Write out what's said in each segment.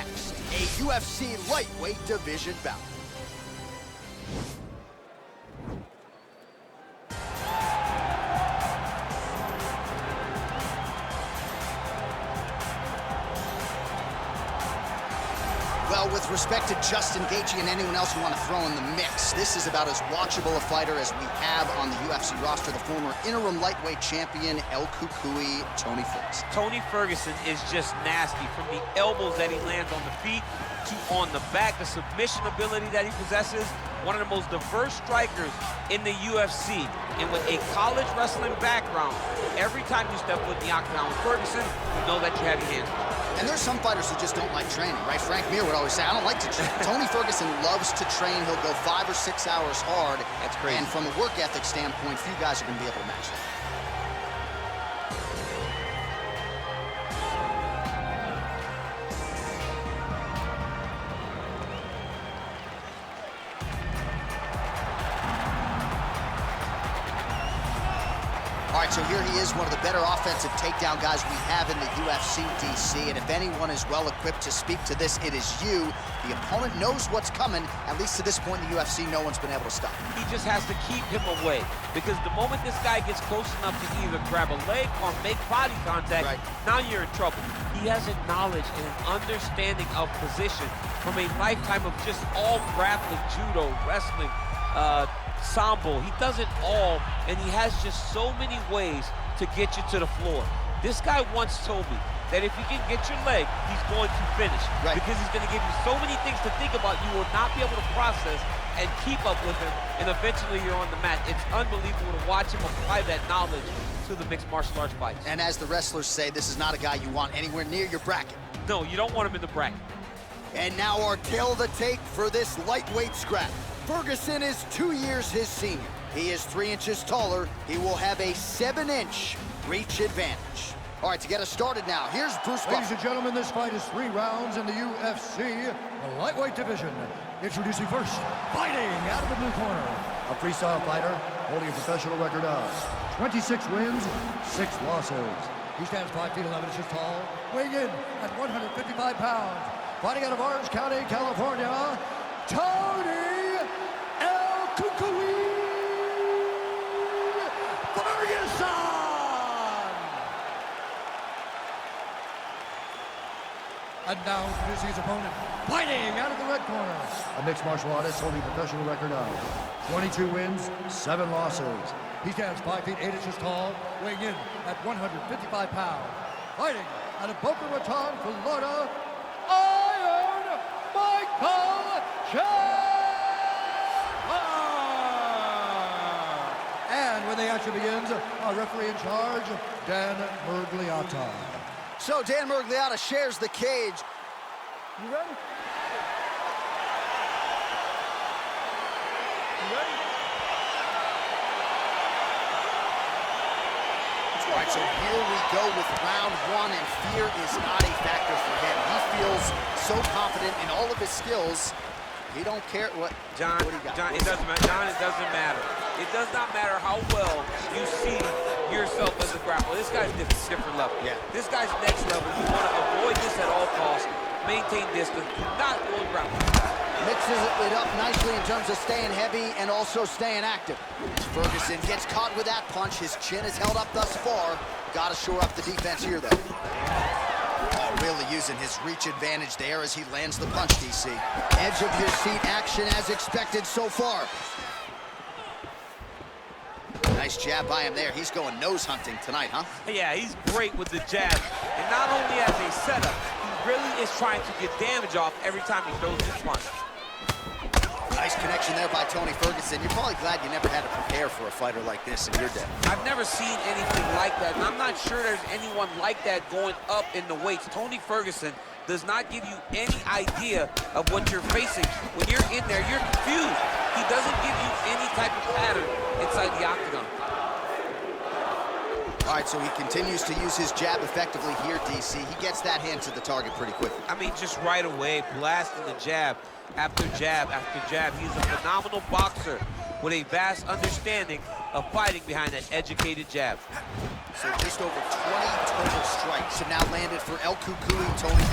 next, a UFC lightweight division bout. Well, with respect to Justin Gaethje and anyone else you want to throw in the mix, this is about as watchable a fighter as we have on the UFC roster, the former interim lightweight champion, El Cucuy, Tony Ferguson. Tony Ferguson is just nasty, from the elbows that he lands on the feet to on the back, the submission ability that he possesses. One of the most diverse strikers in the UFC. And with a college wrestling background, every time you step foot in the octagon with Ferguson, you know that you have your hands on. And there's some fighters who just don't like training, right? Frank Mir would always say, I don't like to train. Tony Ferguson loves to train. He'll go 5 or 6 hours hard. That's crazy. And from a work ethic standpoint, few guys are going to be able to match that. All right, so here he is, one of the better offensive takedown guys we have in the UFC, DC. And if anyone is well equipped to speak to this, it is you. The opponent knows what's coming. At least to this point in the UFC, no one's been able to stop him. He just has to keep him away, because the moment this guy gets close enough to either grab a leg or make body contact, now you're in trouble. He has a knowledge and an understanding of position from a lifetime of just all grappling, judo, wrestling, sambo. He does it all, and he has just so many ways to get you to the floor. This guy once told me that if you can get your leg, he's going to finish. Because he's going to give you so many things to think about, you will not be able to process and keep up with him, and eventually you're on the mat. It's unbelievable to watch him apply that knowledge to the mixed martial arts fights. And as the wrestlers say, this is not a guy you want anywhere near your bracket. No, you don't want him in the bracket. And now our tail of the tape for this lightweight scrap. Ferguson is 2 years his senior. He is 3 inches taller. He will have a 7-inch reach advantage. All right, to get us started now, here's Bruce Buffer. Ladies and gentlemen, this fight is 3 rounds in the UFC, the lightweight division. Introducing first, fighting out of the blue corner, a freestyle fighter holding a professional record of 26 wins, 6 losses. He stands 5 feet 11 inches tall, weighing in at 155 pounds. Fighting out of Orange County, California, Tony El Cucuy Ferguson! And now introducing his opponent, fighting out of the red corner, a mixed martial artist holding a professional record of 22 wins, 7 losses. He stands 5 feet 8 inches tall, weighing in at 155 pounds. Fighting out of Boca Raton, Florida, Iron Makhachev! And when the action begins, our referee in charge, Dan Murgliata. So Dan Murgliata shares the cage. You ready? You ready? All right, so here we go with round 1, and fear is not a factor for him. He feels so confident in all of his skills. He don't care what John, what he got. John, it doesn't matter. John, it doesn't matter. It does not matter how well you see yourself as a grappler. This guy's different level. Yeah. This guy's next level. You want to avoid this at all costs. Maintain distance. Do not go and grapple. Mixes it up nicely in terms of staying heavy and also staying active. Ferguson gets caught with that punch. His chin is held up thus far. Got to shore up the defense here, though. Oh, really using his reach advantage there as he lands the punch, DC. Edge of your seat action as expected so far. Nice jab by him there. He's going nose hunting tonight, huh? Yeah, he's great with the jab. And not only as a setup, he really is trying to get damage off every time he throws his punch. Nice connection there by Tony Ferguson. You're probably glad you never had to prepare for a fighter like this in your day. I've never seen anything like that, and I'm not sure there's anyone like that going up in the weights. Tony Ferguson does not give you any idea of what you're facing. When you're in there, you're confused. He doesn't give you any type of pattern inside the octagon. All right, so he continues to use his jab effectively here, DC. He gets that hand to the target pretty quickly. I mean, just right away, blasting the jab after jab after jab. He's a phenomenal boxer with a vast understanding of fighting behind that educated jab. So just over 20 total strikes have now landed for El Cucuy, Tony.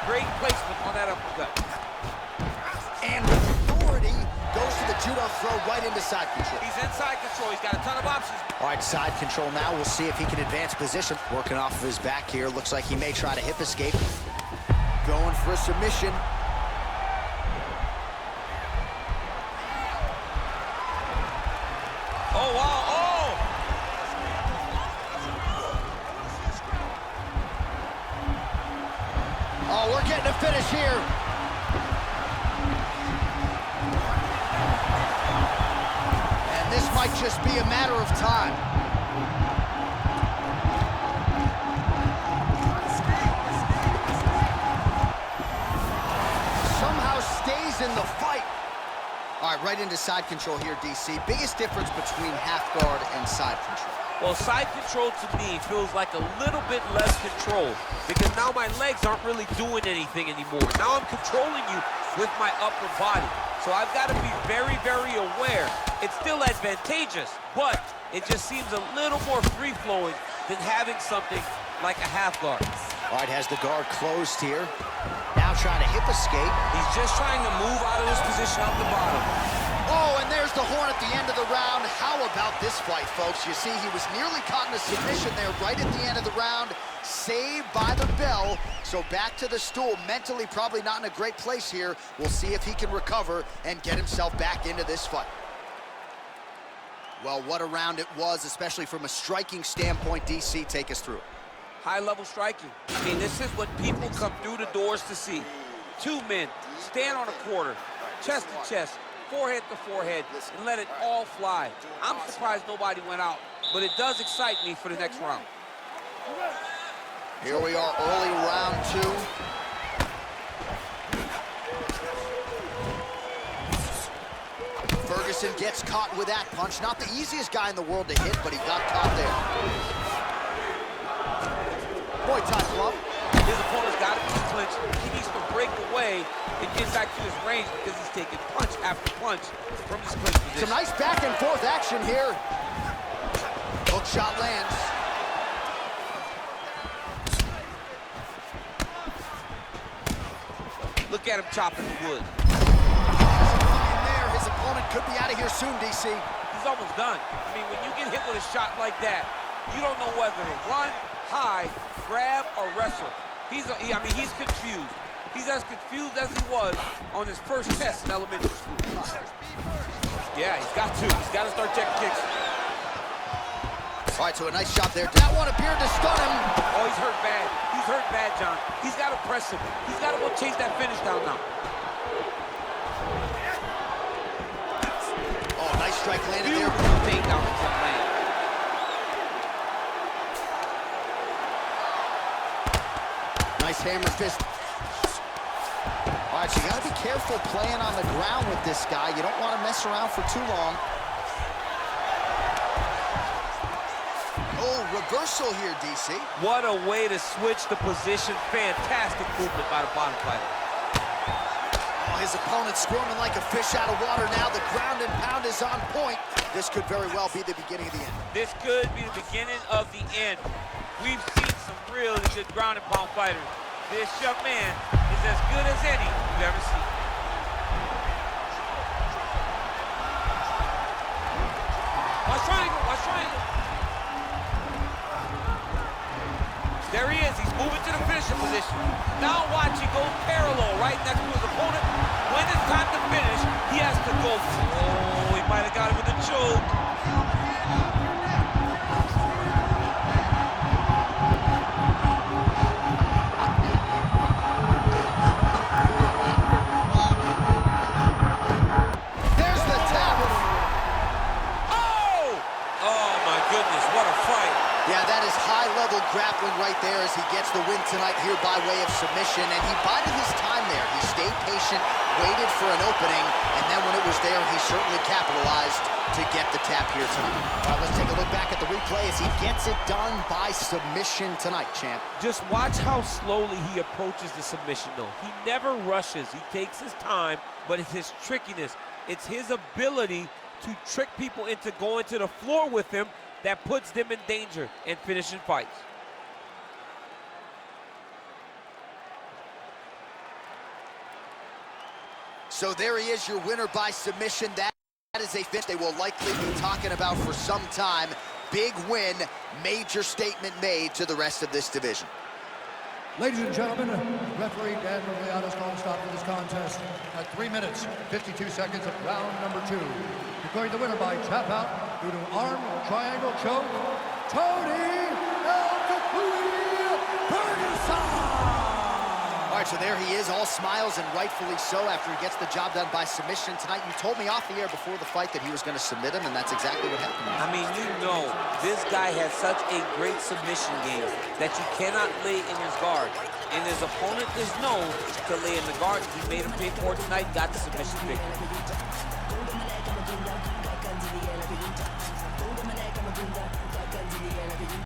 Great placement on that uppercut. And with authority, goes to the judo throw right into side control. He's inside control. He's got a ton of options. All right, side control now. We'll see if he can advance position. Working off of his back here. Looks like he may try to hip escape. Going for a submission. Oh, wow. Oh! Oh, we're getting a finish here. And this might just be a matter of time. Somehow stays in the fight. All right, right into side control here, DC. Biggest difference between half guard and side control. Well, side control to me feels like a little bit less control because now my legs aren't really doing anything anymore. Now I'm controlling you with my upper body. So I've got to be very, very aware. It's still advantageous, but it just seems a little more free-flowing than having something like a half guard. All right, has the guard closed here. Now trying to hip escape. He's just trying to move out of this position off the bottom. Oh, and there's the horn at the end of the round. How about this fight, folks? You see, he was nearly caught in a submission there right at the end of the round. Saved by the bell. So back to the stool. Mentally probably not in a great place here. We'll see if he can recover and get himself back into this fight. Well, what a round it was, especially from a striking standpoint. DC, take us through it. High-level striking. I mean, this is what people come through the doors to see. Two men stand on a quarter, chest to chest, forehead to forehead, and let it all fly. I'm surprised nobody went out, but it does excite me for the next round. Here we are, early round two. Ferguson gets caught with that punch. Not the easiest guy in the world to hit, but he got caught there. Muay Thai club. His opponent's got to be clinched. He needs to break away and get back to his range because he's taking punch after punch from his clinch position. Some nice back and forth action here. Hook shot lands. Look at him chopping the wood. There, his opponent could be out of here soon, DC. He's almost done. I mean, when you get hit with a shot like that, you don't know whether to run, hide, grab, or wrestle. He's confused. He's as confused as he was on his first test in elementary school. Yeah, he's got to. He's got to start checking kicks. All right, so a nice shot there. That one appeared to stun him. Oh, he's hurt bad. He's hurt bad, John. He's got to press him. He's got to go chase that finish down now. Oh, nice strike landed there. Takedown from the man. Nice hammer fist. All right, so you got to be careful playing on the ground with this guy. You don't want to mess around for too long. Oh, reversal here, DC. What a way to switch the position. Fantastic movement by the bottom fighter. Oh, his opponent squirming like a fish out of water now. The ground and pound is on point. This could very well be the beginning of the end. This could be the beginning of the end. We've seen some really good ground and pound fighters. This young man is as good as any you've ever seen. Watch triangle, watch triangle. There he is, he's moving to the finishing position. Now watch, he goes parallel right next to his opponent. When it's time to finish, he has to go. Oh, he might have got it with a choke. High-level grappling right there as he gets the win tonight here by way of submission, and he bided his time there. He stayed patient, waited for an opening, and then when it was there, he certainly capitalized to get the tap here tonight. All right, let's take a look back at the replay as he gets it done by submission tonight, champ. Just watch how slowly he approaches the submission, though. He never rushes. He takes his time, but it's his trickiness. It's his ability to trick people into going to the floor with him that puts them in danger and finishing fights. So there he is, your winner by submission. That is a finish they will likely be talking about for some time. Big win, major statement made to the rest of this division. Ladies and gentlemen, referee Dan Miragliotta's called a stop to this contest at 3 minutes, 52 seconds of round number 2. Declaring the winner by tap out due to arm triangle choke, Tony Ferguson! All right, so there he is, all smiles, and rightfully so after he gets the job done by submission tonight. You told me off the air before the fight that he was going to submit him, and that's exactly what happened. I mean, you know, this guy has such a great submission game that you cannot lay in his guard. And his opponent is known to lay in the guard. He made him pay for it tonight, got the submission victory.